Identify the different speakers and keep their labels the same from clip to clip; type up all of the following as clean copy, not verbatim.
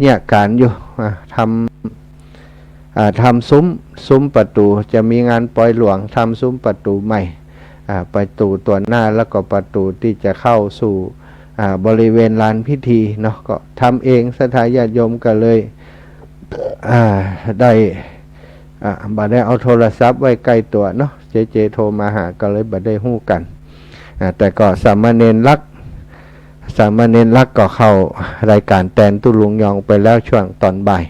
Speaker 1: เนี่ยการอยู่ทำซุ้มประตูจะมีงานปล่อยหลวงทำซุ้มประตูใหม่ประตูตัวหน้าแล้วก็ประตูที่จะเข้าสู่บริเวณลานพิธีเนาะก็ทำเองศรัทธาญาติโยมก็เลยได้บัดได้เอาโทรศัพท์ไว้ใกล้ตัวเนาะเจโทรมาหาก็เลยบัดได้ฮู้กันแต่ก็สามเณรลักก็เข้ารายการแตนตุลุงยองไปแล้วช่วงตอนบ่าย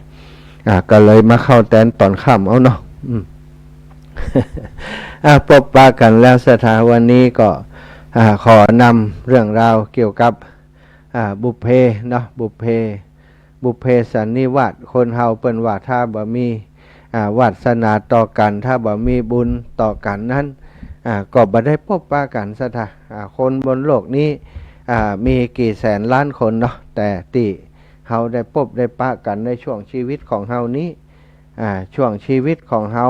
Speaker 1: ก็เลยมาเข้าแตนตอนค่ำเอาเนาะพบปะกันแล้วศรัทธาวันนี้ก็ขอนำเรื่องราวเกี่ยวกับบุพเพเนาะบุพเพสันนิวาสคนเฮาเปิ้นว่าถ้าบ่มีวาสนาต่อกันถ้าบ่มีบุญต่อกันนั้นก็บ่ได้พบปะกันศรัทธาคนบนโลกนี้มีกี่แสนล้านคนเนาะแต่ที่เฮาได้พบได้ปะกันในช่วงชีวิตของเฮานี้ช่วงชีวิตของเฮา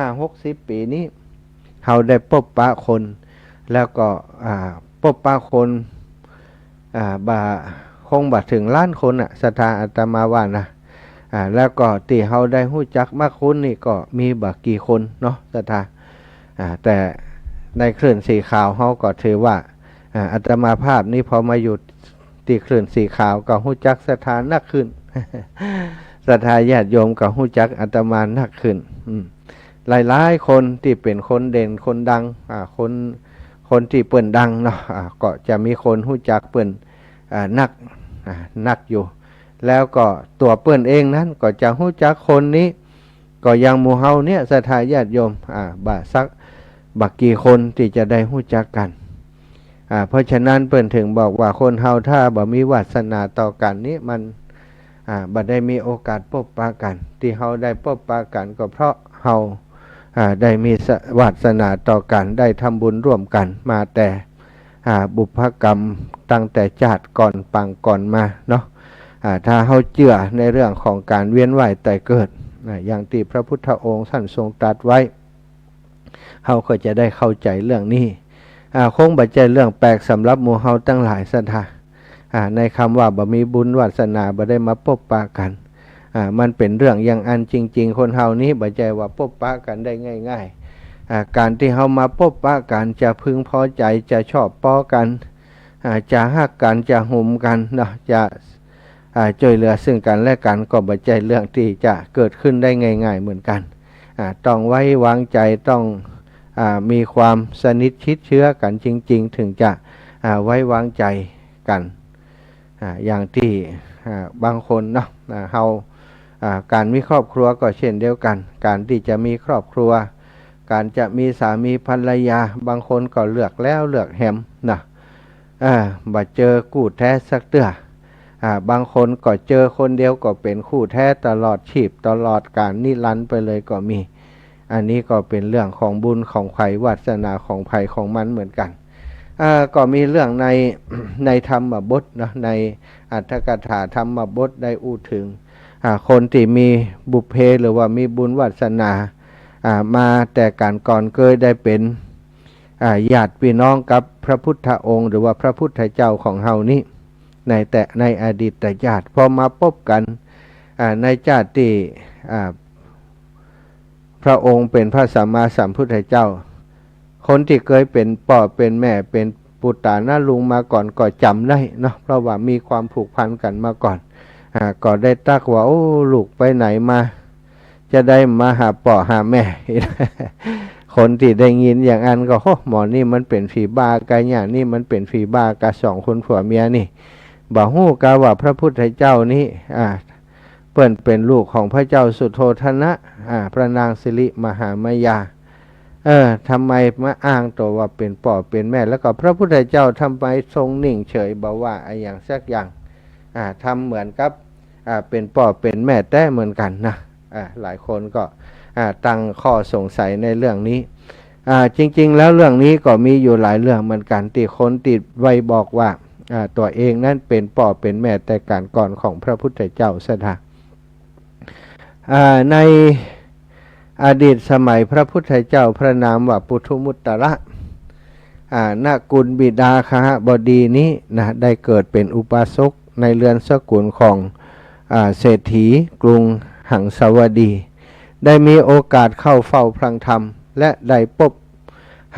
Speaker 1: 50-60 ปีนี้เฮาได้พบปะคนแล้วก็พบปะคนคงบ่ถึงล้านคนศรัทธาอาตมาว่านะแล้วก็ที่เฮาได้ฮู้จักมาคุ้นนี่ก็มีบ่กี่คนเนาะศรัทธาแต่ในคลื่นสีขาวเฮาก็ถือว่าอาตมาภาพนี้พอมาอยู่ที่คลื่นสีขาวก็ฮู้จักศรัทธานักขึ้น ศรัทธาญาติโยมก็ฮู้จักอาตมานักขึ้นหลายๆคนที่เป็นคนเด่นคนดังคนที่เปิ้นดังเนาะก็จะมีคนฮู้จักเปิ้นนักอยู่แล้วก็ตัวเปิ้นเองนั้นก็จะฮู้จักคนนี้ก็ยังหมู่เฮาเนี่ยศรัทธาญาติโยมบักกี่คนที่จะได้ฮู้จักกันเพราะฉะนั้นเปิ้นถึงบอกว่าคนเฮาถ้าบ่มีวาสนาต่อกันนี้มันบ่ได้มีโอกาสพบปะกันที่เฮาได้พบปะกันก็เพราะเฮาได้มีวาสนาต่อกันได้ทำบุญร่วมกันมาแต่บุพกรรมตั้งแต่ชาติก่อนปังก่อนมาเนาะถ้าเฮาเชื่อในเรื่องของการเวียนว่ายตายเกิดอย่างที่พระพุทธองค์ท่านทรงตรัสไว้เฮาก็จะได้เข้าใจเรื่องนี้คงบ่ใช่เรื่องแปลกสำหรับหมู่เฮาตั้งหลายศรัทธาในคำว่าบ่มีบุญวาสนาบ่ได้มาพบปะกันมันเป็นเรื่องอย่างอันจริงๆคนเฮานี้บ่ใช่ว่าพบปะกันได้ง่ายๆการที่เฮามาพบปะกันจะพึงพอใจจะชอบปอกันจะฮักกันจะหุมกันเนาะจะช่วยเหลือซึ่งกันและกันก็บ่ใช่เรื่องที่จะเกิดขึ้นได้ง่ายๆเหมือนกันต้องไว้วางใจต้องมีความสนิทชิดเชื้อกันจริงๆถึงจะไว้วางใจกันอย่างที่บางคนเนาะเฮาการมีครอบครัวก็เช่นเดียวกันการที่จะมีครอบครัวการจะมีสามีภรรยาบางคนก็เลือกแล้วเลือกแหมนะบ่เจอคู่แท้สักเตื้อบางคนก็เจอคนเดียวก็เป็นคู่แท้ตลอดชีพตลอดกาลนิรันดร์ไปเลยก็มีอันนี้ก็เป็นเรื่องของบุญของไผวาสนาของไผของมันเหมือนกันก็มีเรื่องในธรรมบทนะในอรรถกถาธรรมบทได้อู้ถึงคนที่มีบุพเพหรือว่ามีบุญวาสนามาแต่การก่อนเคยได้เป็นญาติพี่น้องกับพระพุทธองค์หรือว่าพระพุทธเจ้าของเฮานี้ในอดีตชาติพอมาพบกันในชาติที่พระองค์เป็นพระสัมมาสัมพุทธเจ้าคนที่เคยเป็นพ่อเป็นแม่เป็นปุตตานาลุงมาก่อนก็จำได้เนาะเพราะว่ามีความผูกพันกันมาก่อนก็ได้ตักว่าโอ้ลูกไปไหนมาจะได้มาหาพ่อหาแม่ คนที่ได้ยินอย่างนั้นก็โอ้หมอนี่มันเป็นฝีบากะอย่างนี่มันเป็นฝีบากะสองคนผัวเมียนี่บ่ฮู้กะว่าพระพุทธเจ้านี้เปิ้นเป็นลูกของพระเจ้าสุโธทนะพระนางสิริมหามายาทำไมมาอ้างตัวว่าเป็นพ่อเป็นแม่แล้วก็พระพุทธเจ้าทำไมทรงนิ่งเฉยบอกว่าอย่างสักอย่างทำเหมือนกับเป็นพ่อเป็นแม่แต่เหมือนกันนะหลายคนก็ตั้งข้อสงสัยในเรื่องนี้จริงๆแล้วเรื่องนี้ก็มีอยู่หลายเรื่องเหมือนกันที่คนติดไว้บอกว่าตัวเองนั้นเป็นพ่อเป็นแม่แต่การก่อนของพระพุทธเจ้าซะนะในอดีตสมัยพระพุทธเจ้าพระนามว่าปุถุมุตตระนกุลบิดาคหบดีนี้นะได้เกิดเป็นอุปาสกในเรือนสกุลของ เศรษฐีกรุงหังสาวดีได้มีโอกาสเข้าเฝ้าพระธรรมและได้พบ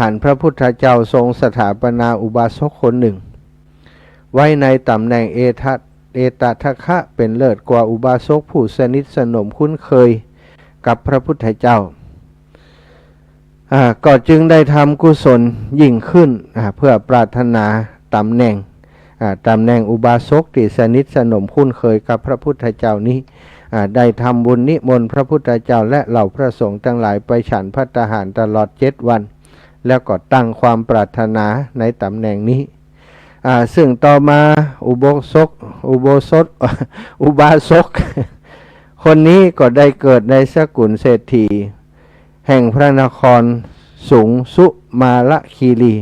Speaker 1: หันพระพุทธเจ้าทรงสถาปนาอุบาสกคนหนึ่งไว้ในตำแหน่งเอตทัคคะเป็นเลิศกว่าอุบาสกผู้สนิทสนมคุ้นเคยกับพระพุทธเจ้าก็จึงได้ทำกุศลยิ่งขึ้นเพื่อปรารถนาตำแหน่งอุบาสกที่สนิทสนมคุ้นเคยกับพระพุทธเจ้านี้ได้ทำบุญนิมนต์พระพุทธเจ้าและเหล่าพระสงฆ์ทั้งหลายไปฉันภัตตาหารตลอด7 วันแล้วก็ตั้งความปรารถนาในตำแหน่งนี้ซึ่งต่อมาอุบาสกคนนี้ก็ได้เกิดในสกุลเศรษฐีแห่งพระนครสุงสุมาระคีรี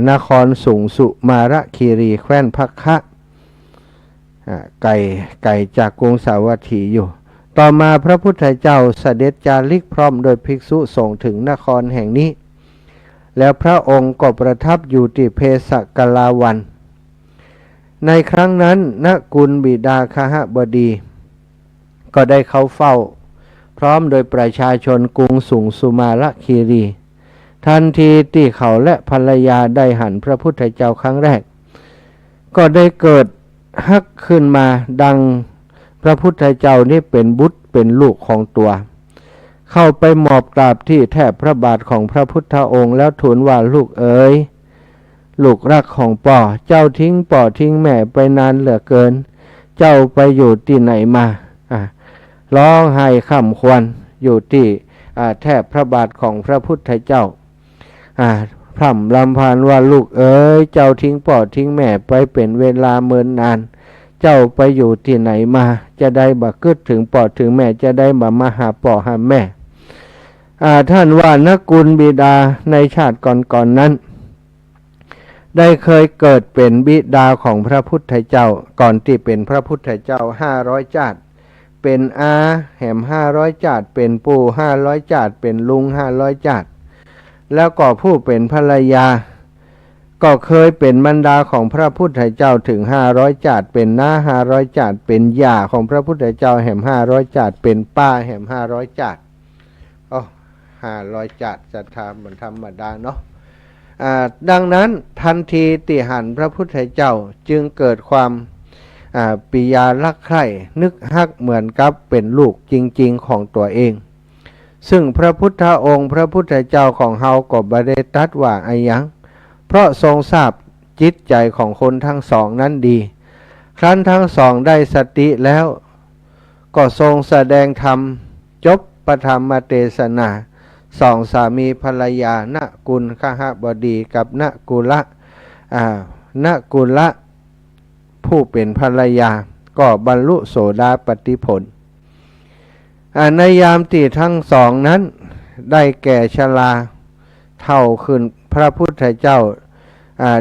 Speaker 1: นครสุงสุมาระคีรีแคว้นภัคคะไก่จากกรุงสาวัตถีอยู่ต่อมาพระพุทธเจ้าเสด็จจาริกพร้อมโดยภิกษุสงฆ์ถึงนครแห่งนี้แล้วพระองค์ก็ประทับอยู่ที่เพสกลาวันในครั้งนั้นนกุลบิดาคหบดีก็ได้เข้าเฝ้าพร้อมโดยประชาชนกรุงสุงสุมาระคีรีทันทีที่เขาและภรรยาได้หันพระพุทธเจ้าครั้งแรกก็ได้เกิดฮักขึ้นมาดังพระพุทธเจ้านี่เป็นบุตรเป็นลูกของตัวเข้าไปหมอบกราบที่แทบพระบาทของพระพุทธองค์แล้วทูลว่าลูกเอ๋ยลูกรักของป่อเจ้าทิ้งป่อทิ้งแม่ไปนานเหลือเกินเจ้าไปอยู่ที่ไหนมาร้องไห้ค่ำควรอยู่ที่แทบพระบาทของพระพุทธเจ้าพร่ำรำพันว่าลูกเอ๋ยเจ้าทิ้งป่อทิ้งแม่ไปเป็นเวลาเมินนานเจ้าไปอยู่ที่ไหนมาจะได้บ่กึดถึงป่อถึงแม่จะได้มาหาป่อหาแม่ท่านว่านกุลบิดาในชาติก่อนนั้นได้เคยเกิดเป็นบิดาของพระพุทธเจ้าก่อนที่เป็นพระพุทธเจ้า500 ชาติเป็นอาแหม500 ชาติเป็นปู่500 ชาติเป็นลุง500 ชาติแล้วก็ผู้เป็นภรรยาก็เคยเป็นมารดาของพระพุทธเจ้าถึง500 ชาติเป็นน้า500 ชาติเป็นย่าของพระพุทธเจ้าแหม500 ชาติเป็นป้าแหม500 ชาติ500 ชาติศรัทธาเหมือนธรรมดาเนาะดังนั้นทันทีที่หันพระพุทธเจ้าจึงเกิดความปิยารักใคร่นึกฮักเหมือนกับเป็นลูกจริงๆของตัวเองซึ่งพระพุทธองค์พระพุทธเจ้าของเฮาก็บ่ได้ตรัสว่าอะไรหยังเพราะทรงทราบจิตใจของคนทั้งสองนั้นดีครั้นทั้งสองได้สติแล้วก็ทรงแสดงธรรมจบปฐมเทศนาสองสามีภรรยานกุลคหบดีกับนกุละผู้เป็นภรรยาก็บรรลุโสดาปัตติผลในยามที่ทั้งสองนั้นได้แก่ชราเท่าขึ้นพระพุทธเจ้า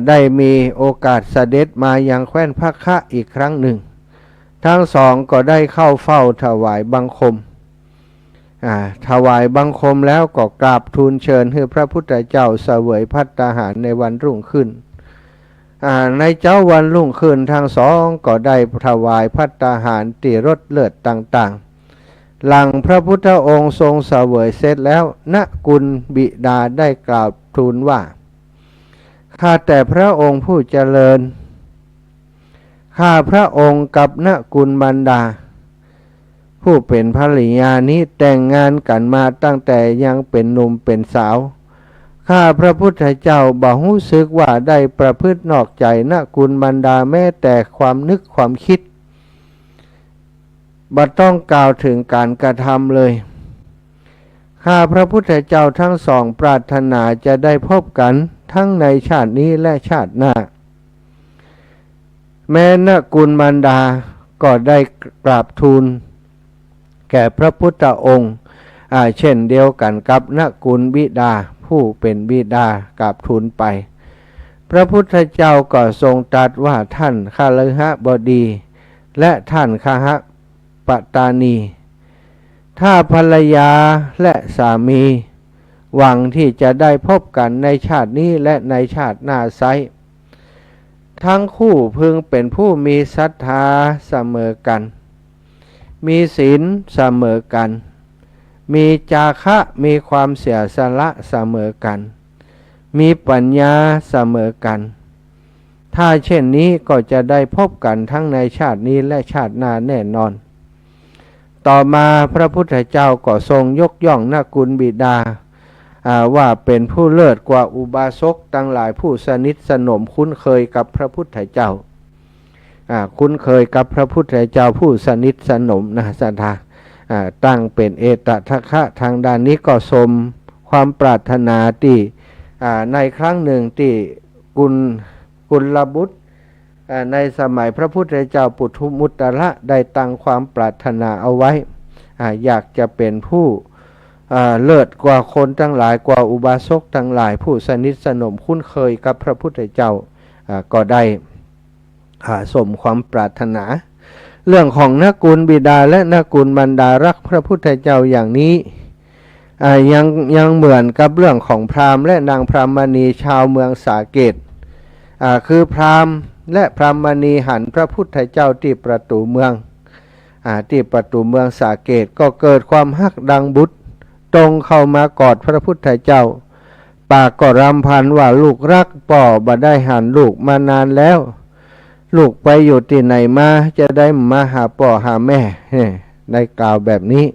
Speaker 1: ได้มีโอกาสเสด็จมายังแคว้นภัคคะอีกครั้งหนึ่งทั้งสองก็ได้เข้าเฝ้าถวายบังคมถวายบังคมแล้วก็กราบทูลเชิญให้พระพุทธเจ้าเสวยภัตตาหารในวันรุ่งขึ้นในเจ้าวันรุ่งขึ้นทั้งสองก็ได้ถวายภัตตาหารตีรสเลือดต่างๆหลังพระพุทธองค์ทรงเสวยเสร็จแล้วนกุลบิดาได้กล่าวทูลว่าข้าแต่พระองค์ผู้เจริญข้าพระองค์กับนกุลมารดาผู้เป็นภริยานี้แต่งงานกันมาตั้งแต่ยังเป็นหนุ่มเป็นสาวข้าพระพุทธเจ้าบ่รู้สึกว่าได้ประพฤตินอกใจนกุลมารดาแม้แต่ความนึกความคิดบ่ต้องกล่าวถึงการกระทำเลยข้าพระพุทธเจ้าทั้งสองปรารถนาจะได้พบกันทั้งในชาตินี้และชาติหน้าแม้นกุลมารดาก็ได้กราบทูลแก่พระพุทธองค์เช่นเดียวกันกับนกุลบิดาผู้เป็นบิดากราบทูลไปพระพุทธเจ้าก็ทรงตรัสว่าท่านคฤหบดีและท่านคหปตานีถ้าภรรยาและสามีหวังที่จะได้พบกันในชาตินี้และในชาติหน้าไซทั้งคู่พึงเป็นผู้มีศรัทธาเสมอกัน มีศีลเสมอกันมีจาคะมีความเสียสละเสมอกันมีปัญญาเสมอกันถ้าเช่นนี้ก็จะได้พบกันทั้งในชาตินี้และชาติหน้าแน่นอนต่อมาพระพุทธเจ้าก็ทรงยกย่องนกุลบิดาว่าเป็นผู้เลิศกว่าอุบาสกทั้งหลายผู้สนิทสนมคุ้นเคยกับพระพุทธเจ้าคุ้นเคยกับพระพุทธเจ้าผู้สนิทสนมนะศรัทธาตั้งเป็นเอตทัคคะทางด้านนี้ก็สมความปรารถนาที่ในครั้งหนึ่งที่กุลบุตรในสมัยพระพุทธเจ้าปุถุมุตตระได้ตั้งความปรารถนาเอาไว้อยากจะเป็นผู้เลิศกว่าคนทั้งหลายกว่าอุบาสกทั้งหลายผู้สนิทสนมคุ้นเคยกับพระพุทธเจ้าก็ได้สมความปรารถนาเรื่องของนกุลบิดาและนกุลมารดารักพระพุทธเจ้าอย่างนี้ยังเหมือนกับเรื่องของพราหมณ์และนางพรามณีชาวเมืองสาเกตคือพราหมณ์และพรามณีหันพระพุทธเจ้าที่ประตูเมืองสาเกตก็เกิดความฮักดังบุตรตรงเข้ามากอดพระพุทธเจ้าปากก็รำพันว่าลูกรักป่อบ่ได้หันลูกมานานแล้วลูกไปอยู่ที่ไหนมาจะได้มาหาป่อหาแม่ได้กล่าวแบบนี้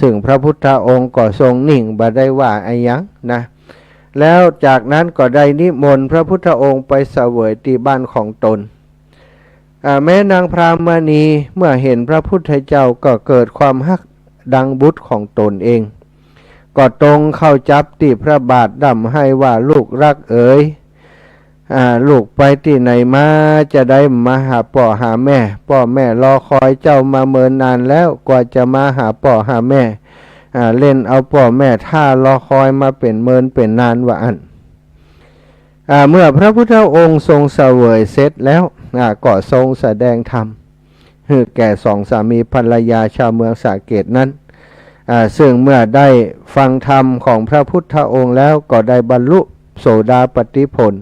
Speaker 1: ซึ่งพระพุทธองค์ก็ทรงนิ่งบ่ได้ว่าอะไรยังนะแล้วจากนั้นก็ได้นิมนต์พระพุทธองค์ไปเสวยที่บ้านของตนแม้นางพรามณีเมื่อเห็นพระพุทธเจ้าก็เกิดความฮักดังบุตรของตนเองก็ตรงเข้าจับที่พระบาทดำให้ว่าลูกรักเอ๋ยลูกไปที่ไหนมาจะได้มาหาพ่อหาแม่พ่อแม่รอคอยเจ้ามาเมินนานแล้วกว่าจะมาหาพ่อหาแม่เล่นเอาพ่อแม่ท่ารอคอยมาเป็นเมินเป็นนานว่าอันเมื่อพระพุทธองค์ทรงเสวยเสร็จแล้วก็ทรงแสดงธรรมให้แก่สองสามีภรรยาชาวเมืองสาเกตนั้นซึ่งเมื่อได้ฟังธรรมของพระพุทธองค์แล้วก็ได้บรรลุโสดาปัตติผล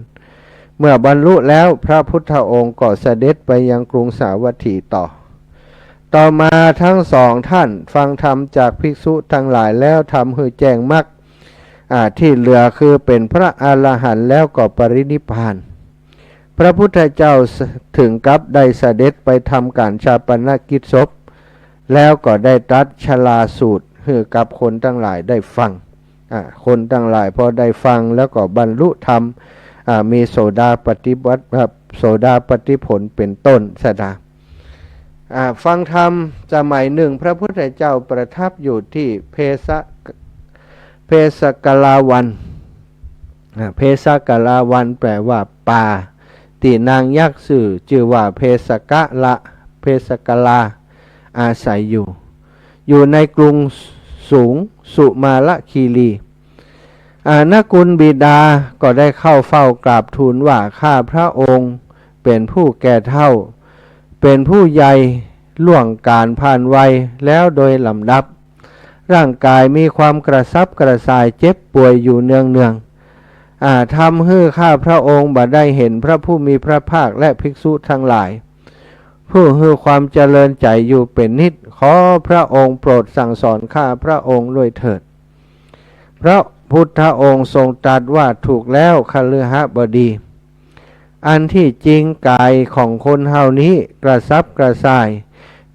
Speaker 1: เมื่อบรรลุแล้วพระพุทธองค์ก็เสด็จไปยังกรุงสาวัตถีต่อมาทั้งสองท่านฟังธรรมจากภิกษุทั้งหลายแล้วทำให้แจ้งมรรคที่เหลือคือเป็นพระอรหันต์แล้วก็ปรินิพพานพระพุทธเจ้าถึงกับได้เสด็จไปทำการชาปนกิจศพแล้วก็ได้ตรัสชลาสูตรให้กับคนทั้งหลายได้ฟังคนทั้งหลายพอได้ฟังแล้วก็บรรลุธรรมมีโสดาปัตติผลเป็นต้นสดาฟังธรรมสมัยหนึ่งพระพุทธเจ้าประทับอยู่ที่เพสกลาวันเพสกลาวันแปลว่าป่าที่นางยักษ์ชื่อว่าเพสกลาอาศัยอยู่ในกรุงสูงสุมาลคีรีนกุลบิดาก็ได้เข้าเฝ้ากราบทูลว่าข้าพระองค์เป็นผู้แก่เฒ่าเป็นผู้ใหญ่ล่วงการผ่านวัยแล้วโดยลำดับร่างกายมีความกระซับกระส่ายเจ็บป่วยอยู่เนืองทำให้ข้าพระองค์บ่ได้เห็นพระผู้มีพระภาคและภิกษุทั้งหลายผู้ให้ความเจริญใจอยู่เป็นนิจขอพระองค์โปรดสั่งสอนข้าพระองค์ด้วยเถิดพระพุทธองค์ทรงตรัสว่าถูกแล้วคฤหบดีอันที่จริงกายของคนเฮานี้กระซับกระส่าย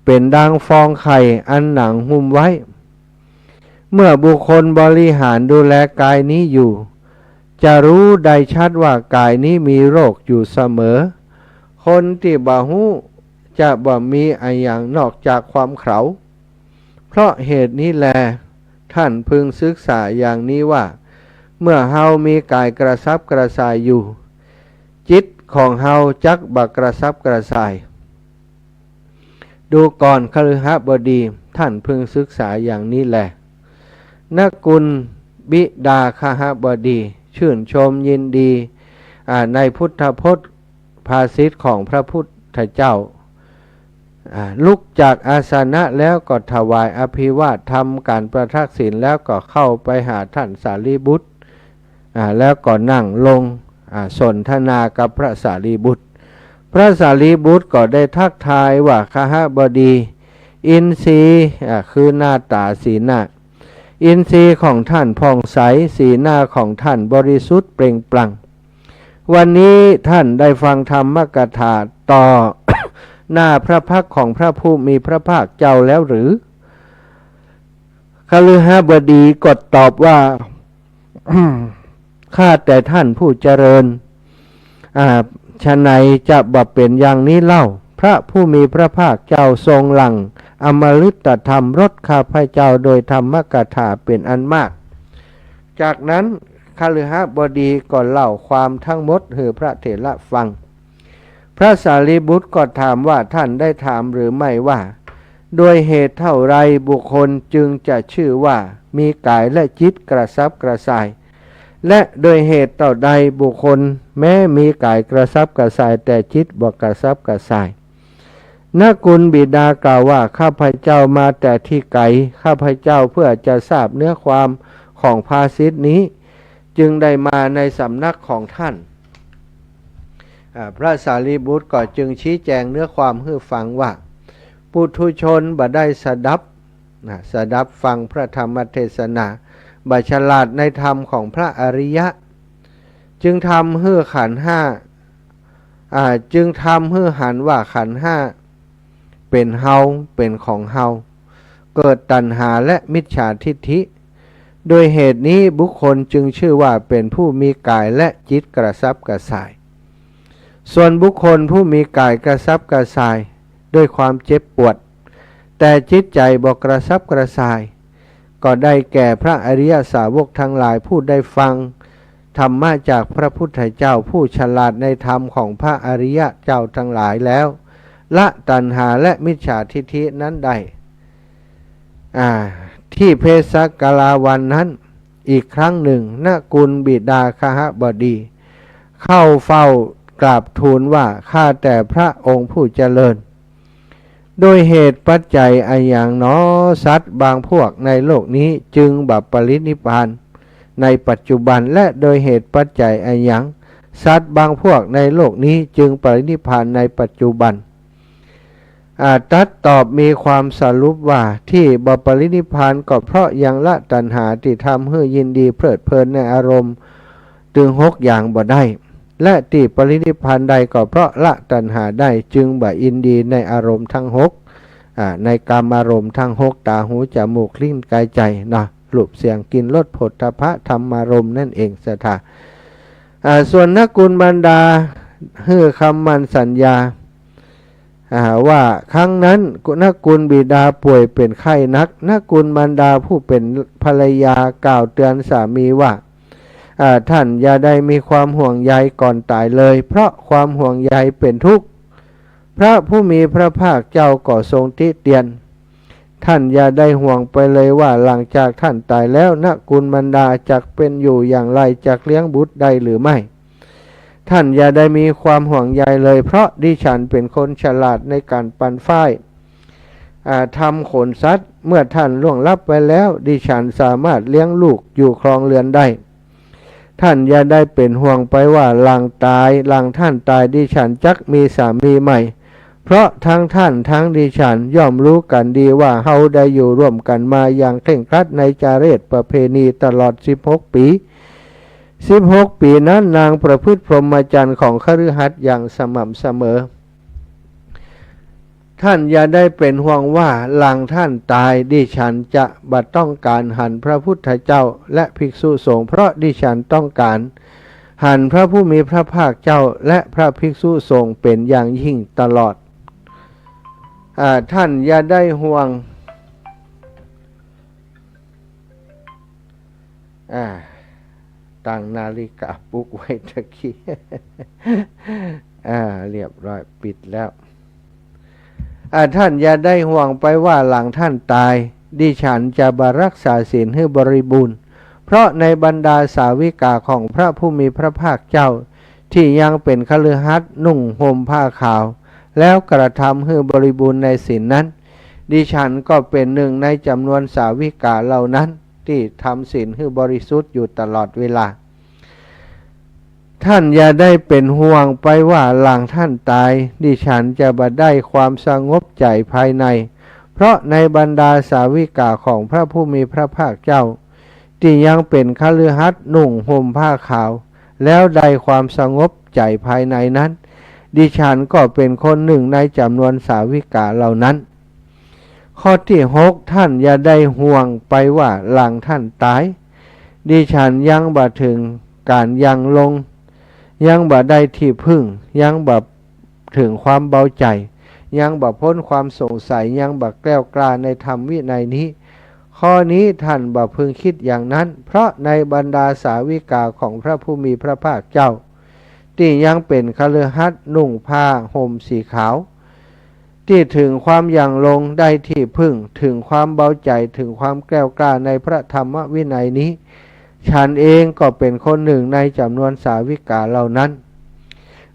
Speaker 1: เป็นดังฟองไข่อันหนังหุ้มไว้เมื่อบุคคลบริหารดูแลกายนี้อยู่จะรู้ได้ชัดว่ากายนี้มีโรคอยู่เสมอคนที่บ่ฮู้จะบ่มีอะไรอย่างนอกจากความเขลาเพราะเหตุนี้แลท่านพึงศึกษาอย่างนี้ว่าเมื่อเฮามีกายกระซับกระส่ายอยู่จิตของเฮาจักบักกระซับกระส่ายดูก่อนคฤหบดีท่านพึงศึกษาอย่างนี้แลนกุลบิดาคหบดีชื่นชมยินดีในพุทธพจน์ภาษิตของพระพุทธเจ้าลุกจากอาสนะแล้วก็ถวายอภิวาททำการประทักษิณแล้วก็เข้าไปหาท่านสารีบุตรแล้วก็นั่งลงสนทนากับพระสารีบุตรพระสารีบุตรก็ได้ทักทายว่าคหบดี อินทรีย์คือหน้าตาสีหน้าอินทรีย์ของท่านผ่องใสสีหน้าของท่านบริสุทธิ์เปล่งปลั่งวันนี้ท่านได้ฟังธรรมกถาต่อ หน้าพระพักของพระผู้มีพระภาคเจ้าแล้วหรือคฤหบดีกดตอบว่า ข้าแต่ท่านผู้เจริญฉะไหนจะบ่เป็นอย่างนี้เล่าพระผู้มีพระภาคเจ้าทรงหลั่งอมฤตธรรมรสข้าพเจ้าโดยธรรมกถาเป็นอันมากจากนั้นคฤหบดีก็เล่าความทั้งหมดให้พระเถระฟังพระสารีบุตรก็ถามว่าท่านได้ถามหรือไม่ว่าด้วยเหตุเท่าไรบุคคลจึงจะชื่อว่ามีกายและจิตกระซับกระส่ายและโดยเหตุต่อใดบุคคลแม้มีกายกระซับกระส่ายแต่จิตบ่กระซับกระส่ายนกุลบิดากล่าวว่าข้าพเจ้ามาแต่ที่ไกลข้าพเจ้าเพื่อจะทราบเนื้อความของภาษิตนี้จึงได้มาในสำนักของท่านพระสารีบุตรก็จึงชี้แจงเนื้อความให้ฟังว่าปุถุชนบ่ได้สดับฟังพระธรรมเทศนาบ่ฉลาดในธรรมของพระอริยะจึงทำให้ขันธ์ห้าจึงทำให้หันว่าขันธ์ห้าเป็นเฮาเป็นของเฮาเกิดตัณหาและมิจฉาทิฏฐิโดยเหตุนี้บุคคลจึงชื่อว่าเป็นผู้มีกายและจิตกระซับกระส่ายส่วนบุคคลผู้มีกายกระซับกระส่ายด้วยความเจ็บปวดแต่จิตใจบ่กระซับกระส่ายก็ได้แก่พระอริยสาวกทั้งหลายผู้ได้ฟังธรรมะจากพระพุทธเจ้าผู้ฉลาดในธรรมของพระอริยเจ้าทั้งหลายแล้วละตัณหาและมิจฉาทิฏฐินั้นได้ที่เพสกลาวันนั้นอีกครั้งหนึ่งนกุลบิดาคหบดีเข้าเฝ้ากราบทูลว่าข้าแต่พระองค์ผู้เจริญโดยเหตุปัจจัยอันอย่างหนอสัตว์บางพวกในโลกนี้จึงบัพปรินิพพานในปัจจุบันและโดยเหตุปัจจัยอันอย่างสัตว์บางพวกในโลกนี้จึงปรินิพพานในปัจจุบันตัดตอบมีความสรุปว่าที่บัพปรินิพพานก็เพราะยังละตัณหาที่ทำให้ยินดีเพลิดเพลินในอารมณ์ถึง6อย่างบ่ได้และติปรินิพพานใดก็เพราะละตัณหาได้จึงบ่ยินดีในอารมณ์ทั้ง6ในกามอารมณ์ทั้ง6ตาหูจมูกลิ้นกายใจรูปเสียงกลิ่นรสโผฏฐัพพะธรรมารมณ์นั่นเองสถาส่วนนกุลบรรดาฮือคำมั่นสัญญาว่าครั้งนั้นนกุลบิดาป่วยเป็นไข้นักนกุลบรรดาผู้เป็นภรรยากล่าวเตือนสามีว่าท่านอย่าได้มีความห่วงใยก่อนตายเลยเพราะความห่วงใยเป็นทุกข์พระผู้มีพระภาคเจ้าก็ทรงติเตียนท่านอย่าได้ห่วงไปเลยว่าหลังจากท่านตายแล้วนกุลบรรดาจักเป็นอยู่อย่างไรจักเลี้ยงบุตรได้หรือไม่ท่านอย่าได้มีความห่วงใยเลยเพราะดิฉันเป็นคนฉลาดในการปั่นฝ้ายทำขนสัตว์เมื่อท่านล่วงลับไปแล้วดิฉันสามารถเลี้ยงลูกอยู่ครองเรือนได้ท่านอย่าได้เป็นห่วงไปว่าหลังท่านตายดิฉันจักมีสามีใหม่เพราะทั้งท่านทั้งดิฉันย่อมรู้กันดีว่าเฮาได้อยู่ร่วมกันมาอย่างเคร่งครัดในจารีตประเพณีตลอด16 ปีนั้นนางประพฤติพรหมจรรย์ของคฤหัสถ์อย่างสม่ำเสมอท่านอย่าได้เป็นห่วงว่าหลังท่านตายดิฉันจะบัดต้องการหันพระพุทธเจ้าและภิกษุสงฆ์เพราะดิฉันต้องการหันพระผู้มีพระภาคเจ้าและพระภิกษุสงฆ์เป็นอย่างยิ่งตลอดท่านอย่าได้ห่วงตั้งนาฬิกาปลุกไว้ตะกี้เรียบร้อยปิดแล้วท่านอย่าได้ห่วงไปว่าหลังท่านตายดิฉันจะบรักษาศีลให้บริบูรณ์เพราะในบรรดาสาวิกาของพระผู้มีพระภาคเจ้าที่ยังเป็นคฤหัสถ์นุ่งห่มผ้าขาวแล้วกระทำให้บริบูรณ์ในศีลนั้นดิฉันก็เป็นหนึ่งในจำนวนสาวิกาเหล่านั้นที่ทำศีลให้บริสุทธิ์อยู่ตลอดเวลาท่านอย่าได้เป็นห่วงไปว่าหลังท่านตายดิฉันจะบัดได้ความสงบใจภายใน เพราะในบรรดาสาวิกาของพระผู้มีพระภาคเจ้าที่ยังเป็นคฤหัสถ์นุ่งห่มผ้าขาวแล้วได้ความสงบใจภายในนั้นดิฉันก็เป็นคนหนึ่งในจำนวนสาวิกาเหล่านั้นข้อที่6ท่านอย่าได้ห่วงไปว่าหลังท่านตายดิฉันยังบ่ถึงการยังลงยังบ่ได้ที่พึ่งยังบ่ถึงความเบาใจยังบ่พ้นความสงสัยยังบ่แกล้วกล้าในธรรมวินัยนี้ข้อนี้ท่านบ่พึงคิดอย่างนั้นเพราะในบรรดาสาวิกาของพระผู้มีพระภาคเจ้าที่ยังเป็นคฤหัสถ์นุ่งผ้าห่มสีขาวที่ถึงความยังลงได้ที่พึ่งถึงความเบาใจถึงความแกล้วกล้าในพระธรรมวินัยนี้ฉันเองก็เป็นคนหนึ่งในจำนวนสาวิกาเหล่านั้น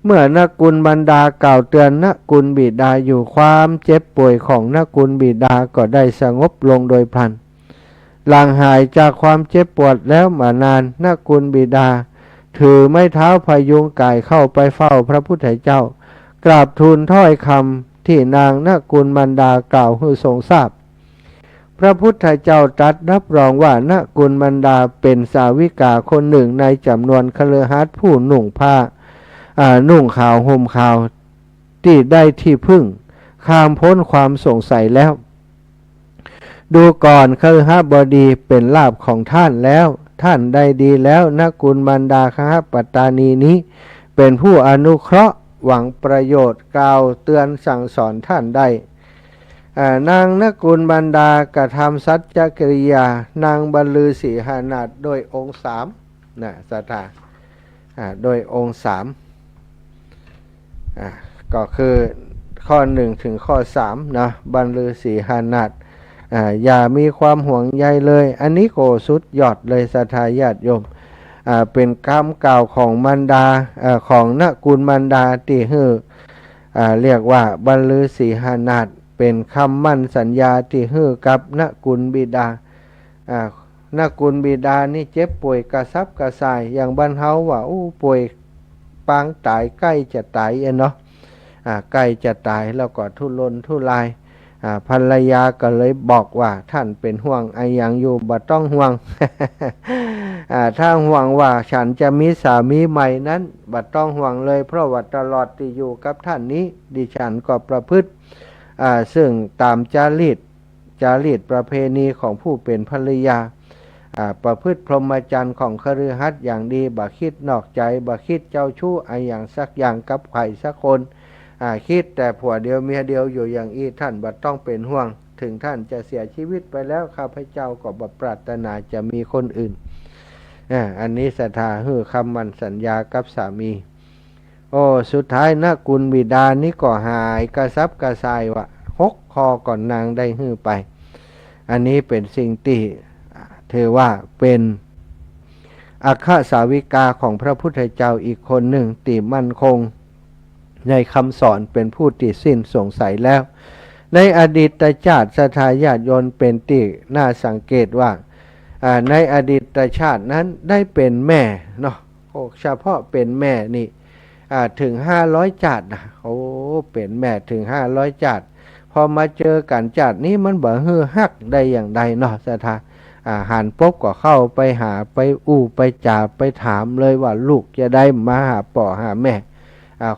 Speaker 1: เมื่อนกุลบรรดากล่าวเตือนนกุลบิดาอยู่ความเจ็บป่วยของนกุลบิดาก็ได้สงบลงโดยพลันหลังหายจากความเจ็บปวดแล้วมานานนกุลบิดาถือไม้เท้าพยุงกายเข้าไปเฝ้าพระพุทธเจ้ากราบทูลถ้อยคำที่นางนกุลบรรดากล่าวให้ทรงทราบพระพุทธเจ้าตรัสรับรองว่านกุลบรรดาเป็นสาวิกาคนหนึ่งในจำนวนคฤหัสถ์ผู้นุ่งผ้านุ่งขาวห่มขาวที่ได้ที่พึ่งข้ามพ้นความสงสัยแล้วดูก่อนคฤหบดีเป็นลาภของท่านแล้วท่านได้ดีแล้วนกุลบรรดาคหปัตตานีนี้เป็นผู้อนุเคราะห์หวังประโยชน์กล่าวเตือนสั่งสอนท่านได้นางนกุลบรรดากระทำสัจจกิริยานางบรรลือสีหานาถโดยองค์3นะสัทธาโดยองค์3ก็คือข้อ1ถึงข้อ3นะบรรลือสีหานาถอย่ามีความห่วงใยเลยอันนี้โกสุดยอดเลยสัทธาญาติโยมเป็นคำกล่าวของมารดาของนกุลมารดาที่เรียกว่าบรรลือสีหานาถเป็นคำมั่นสัญญาที่กับนกุลบิดานกุลบิดานี่เจ็บป่วยกระซับกระส่ายอย่างบ้านเฮาว่าป่วยปางตายใกล้จะตายเนาะใกล้จะตายแล้วก็ทุรนทุรายภรรยาก็เลยบอกว่าท่านเป็นห่วงไอ้ยังอยู่บ่ต้องห่วง ถ้าห่วงว่าฉันจะมีสามีใหม่นั้นบ่ต้องห่วงเลยเพราะว่าตลอดที่อยู่กับท่านนี้ดิฉันก็ประพฤติซึ่งตามจารีตประเพณีของผู้เป็นภรรยาประพฤติพรหมจรรย์ของคฤหัสถ์อย่างดีบ่คิดนอกใจบ่คิดเจ้าชู้ไอ้อย่างสักอย่างกับใครสักคนคิดแต่ผัวเดียวเมียเดียวอยู่อย่างอีท่านบ่ต้องเป็นห่วงถึงท่านจะเสียชีวิตไปแล้วข้าพเจ้าก็บ่ปรารถนาจะมีคนอื่นอันนี้ศรัทธาคำมั่นสัญญากับสามีสุดท้ายนกุลบิดานี่ก็หายกระซับกระส่ายว่า6 คอก่อนนางได้ไปอันนี้เป็นสิ่งที่ถือว่าเป็นอัคคสาวิกาของพระพุทธเจ้าอีกคนหนึ่งที่มั่นคงในคำสอนเป็นผู้ที่สิ้นสงสัยแล้วในอดีตชาติศรัทธาญาติโยมเป็นที่น่าสังเกตว่าในอดีตชาตินั้นได้เป็นแม่เนาะเฉพาะเป็นแม่นี่ถึง500 ชาตินะเป็นแม่ถึง500 ชาติพอมาเจอกันชาตินี้มันบ่ฮักได้อย่างใดเนาะศรัทธาหันปบก็เข้าไปหาไปไปจ่าไปถามเลยว่าลูกจะได้มาหาป่อหาแม่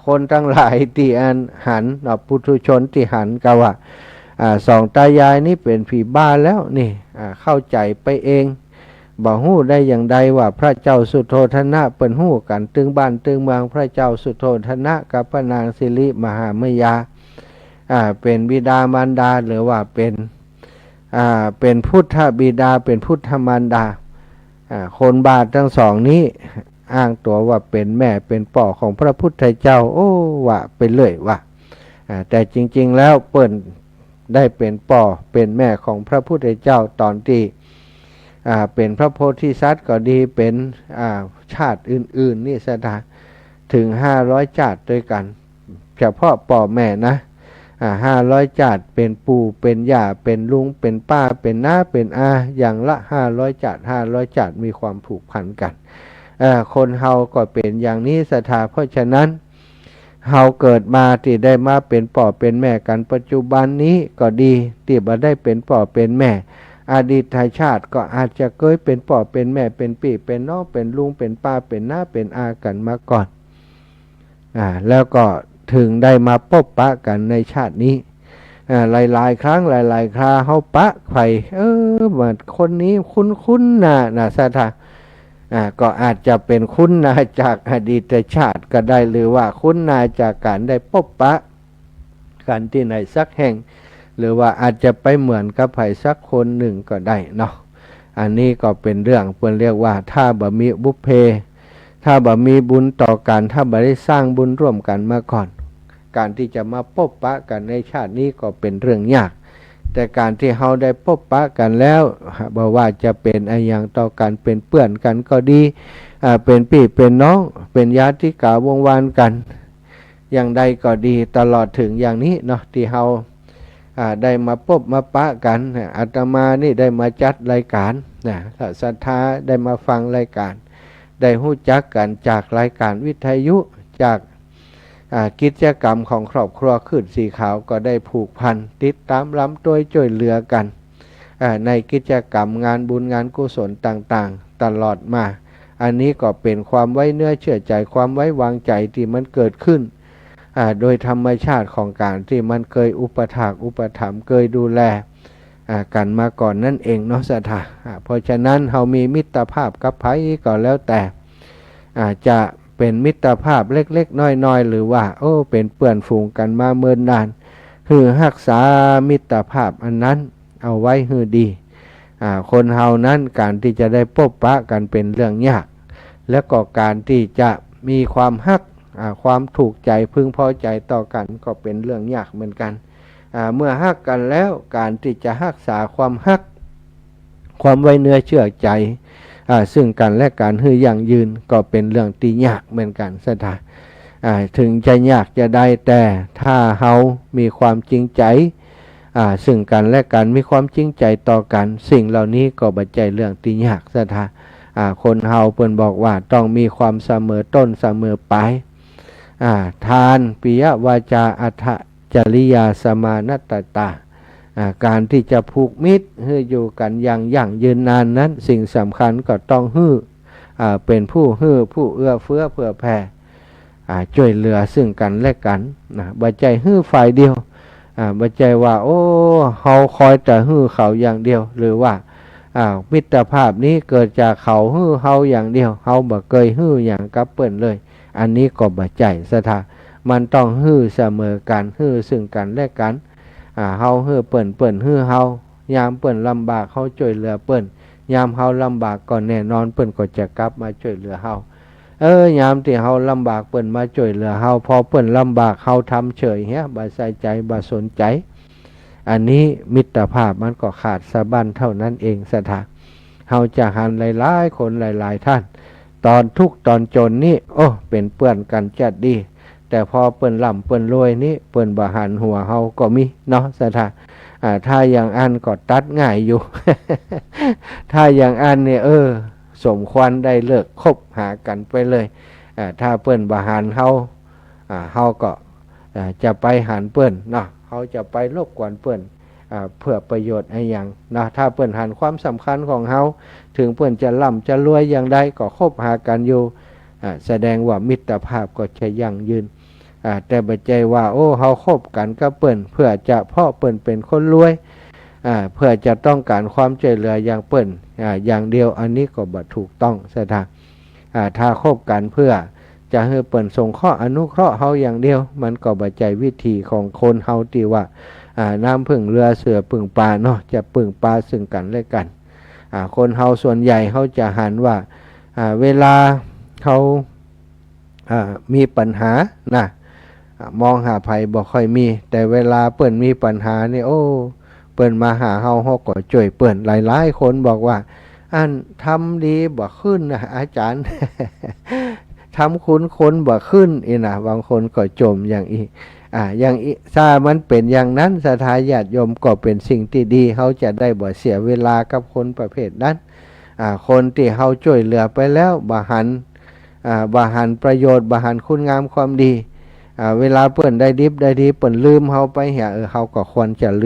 Speaker 1: คนทั้งหลายที่หันปุถุชนที่หันก็ว่าสองตายายนี่เป็นผีบ้าแล้วนี่เข้าใจไปเองบ่ฮู้ได้อย่างใดว่าพระเจ้าสุโธทนะเปิ้นฮู้กันตึงบ้านตึงเมืองพระเจ้าสุโธทนะกับพระนางสิริมหามยาเป็นบิดามารดาหรือว่าเป็นพุทธบิดาเป็นพุทธมารดาคนบาปทั้งสองนี้อ้างตัวว่าเป็นแม่เป็นป่อของพระพุทธเจ้าว่าไปเลยว่าแต่จริงๆแล้วเปิ้นได้เป็นป่อเป็นแม่ของพระพุทธเจ้าตอนที่เป็นพระโพธิสัตว์ก็ดีเป็นชาติอื่นๆนี่สถานถึง500 ชาติด้วยกันเฉพาะป่อแม่นะ500 ชาติเป็นปู่เป็นย่าเป็นลุงเป็นป้าเป็นน้าเป็นอาอย่างละ500 ชาติ500 ชาติมีความผูกพันกันคนเฮาก็เป็นอย่างนี้ศรัทธาเพราะฉะนั้น เฮาเกิดมาที่ได้มาเป็นพ่อเป็นแม่กันปัจจุบันนี้ก็ดีที่บ่ได้เป็นพ่อเป็นแม่อดีตชาติก็อาจจะเคยเป็นพ่อเป็นแม่เป็นพี่เป็นน้องเป็นลุงเป็นป้าเป็นน้าเป็นอากันมาก่อนแล้วก็ถึงได้มาพบปะกันในชาตินี้หลายๆครั้งหลายๆคราเฮาปะไผว่าคนนี้คุ้นๆนะสถาก็อาจจะเป็นคุ้นนาจากอดีตชาติก็ได้หรือว่าคุ้นนาจากการได้พบปะกันที่ไหนสักแห่งหรือว่าอาจจะไปเหมือนกับไผสักคนหนึ่งก็ได้เนาะอันนี้ก็เป็นเรื่องเพิ่นเรียกว่าถ้าบ่มีบุพเพถ้าบ่มีบุญต่อกันถ้าบ่ได้สร้างบุญร่วมกันมาก่อนการที่จะมาพบปะกันในชาตินี้ก็เป็นเรื่องยากแต่การที่เราได้พบปะกันแล้วบอกว่าจะเป็นอย่างต่อกันเป็นเพื่อนกันก็ดีเป็นพี่เป็นน้องเป็นญาติกาวงวานกันอย่างใดก็ดีตลอดถึงอย่างนี้เนาะที่เราได้มาพบมาปะกันอาตมานี่ได้มาจัดรายการศรัทธาได้มาฟังรายการได้รู้จักกันจากรายการวิทยุจากกิจกรรมของครอบครัวขึ้นสีขาวก็ได้ผูกพันติดตามล้ำตัวช่วยเหลือกันในกิจกรรมงานบุญงานกุศลต่างๆตลอดมาอันนี้ก็เป็นความไว้เนื้อเชื่อใจความไว้วางใจที่มันเกิดขึ้นโดยธรรมชาติของการที่มันเคยอุปถากอุปถัมภ์เคยดูแลกันมาก่อนนั่นเองเนาะสถาเพราะฉะนั้นเรามีมิตรภาพกับไผก็แล้วแต่จะเป็นมิตรภาพเล็กๆน้อยๆหรือว่าเป็นเพื่อนฝูงกันมาเมินนานคือรักษามิตรภาพอันนั้นเอาไว้ให้ดีคนเฮานั้นการที่จะได้พบปะกันเป็นเรื่องยากและก็การที่จะมีความฮักความถูกใจพึงพอใจต่อกันก็เป็นเรื่องยากเหมือนกันเมื่อฮักกันแล้วการที่จะรักษาความฮักความไว้เนื้อเชื่อใจซึ่งกันและการให้ยั่งยืนก็เป็นเรื่องที่ยากเหมือนกันสถาถึงจะยากจะได้แต่ถ้าเฮามีความจริงใจซึ่งกันและกันมีความจริงใจต่อกันสิ่งเหล่านี้ก็บ่ใจเรื่องที่ยากสถาคนเฮาเพิ่นบอกว่าต้องมีความเสมอต้นเสมอปลายทานปิยวาจาอัตถจริยาสมานตตาการที่จะผูกมิตรให้อยู่กันอย่างยั่งยืนนานนั้นสิ่งสำคัญก็ต้องเป็นผู้เอื้อเฟื้อเผื่อแผ่ช่วยเหลือซึ่งกันและกันบ่ใจฝ่ายเดียวบ่ใจว่าเฮาคอยแต่เขาอย่างเดียวหรือว่ามิตรภาพนี้เกิดจากเขาเฮาอย่างเดียวเฮาบ่เคยอย่างกับเปิ้นเลยอันนี้ก็บ่ใจสถามันต้องเสมอกันซึ่งกันและกันเฮาเปิ้นเฮายามเปิ้นลำบากเฮาช่วยเหลือเปิ้นยามเฮาลำบากก็แน่นอนเปิ้นก็จะกลับมาช่วยเหลือเฮายามที่เฮาลำบากเปิ้นมาช่วยเหลือเฮาพอเปิ้นลำบากเฮาทำเฉยบ่ใส่ใจบ่สนใจอันนี้มิตรภาพมันก็ขาดสะบั้นเท่านั้นเองสถาเฮาจะหันหลายๆคนหลายๆท่านตอนทุกข์ตอนจนนี่เป็นเพื่อนกันจัดดีแต่พอเปิ้นร่ำเปิ้นรวยนี่เปิ้นบ่หันหัวเฮาก็มีเนาะสถาถ้าอย่างอันก็ตัดง่ายอยู่ ถ้าอย่างอันเนี่ยสมควรได้เลิกคบหากันไปเลยถ้าเปิ้นบ่หันเฮาเฮาก็จะไปหันเปิ้นเนาะเฮาจะไปรบกวนเปิ้นเพื่อประโยชน์อะไรอย่างนะถ้าเปิ้นหันความสำคัญของเฮาถึงเปิ้นจะร่ำจะรวยอย่างใดก็คบหากันอยู่แสดงว่ามิตรภาพก็จะยั่งยืนแต่บ่ใจว่าเฮาคบกันกับเปิ้นเพื่อจะเพาะเปิ้นเป็นคนรวยเพื่อจะต้องการความช่วยเหลืออย่างเปิ้นอย่างเดียวอันนี้ก็บ่ถูกต้องซะทางถ้าคบกันเพื่อจะให้เปิ้นสงเคราะห์อนุเคราะห์เฮาอย่างเดียวมันก็บ่ใจวิธีของคนเฮาที่ว่าน้ำพึ่งเรือเสือพึ่งปลาเนาะจะพึ่งปลาซึ่งกันและกันคนเฮาส่วนใหญ่เฮาจะหันว่าเวลาเขามีปัญหานะมองหาภัยบ่ค่อยมีแต่เวลาเปิ้นมีปัญหานี่เปิ้นมาหาเฮาก็ช่วยเปิ้นหลายๆคนบอกว่าอันทำดีบ่ขึ้นนะอาจารย์ ทำคุณคนบ่ขึ้นนะบางคนก็จมอย่างอีอย่างถ้ามันเป็นอย่างนั้นศรัทธาญาติโยมก็เป็นสิ่งที่ดีเขาจะได้บ่เสียเวลากับคนประเภทนั้นคนที่เขาช่วยเหลือไปแล้วบ่หันประโยชน์บ่หันคุณงามความดี เวลาเปิ้นได้ดิบได้ดีเปิ้นลืมเฮาไปเหียเฮาก็ควรจะลืม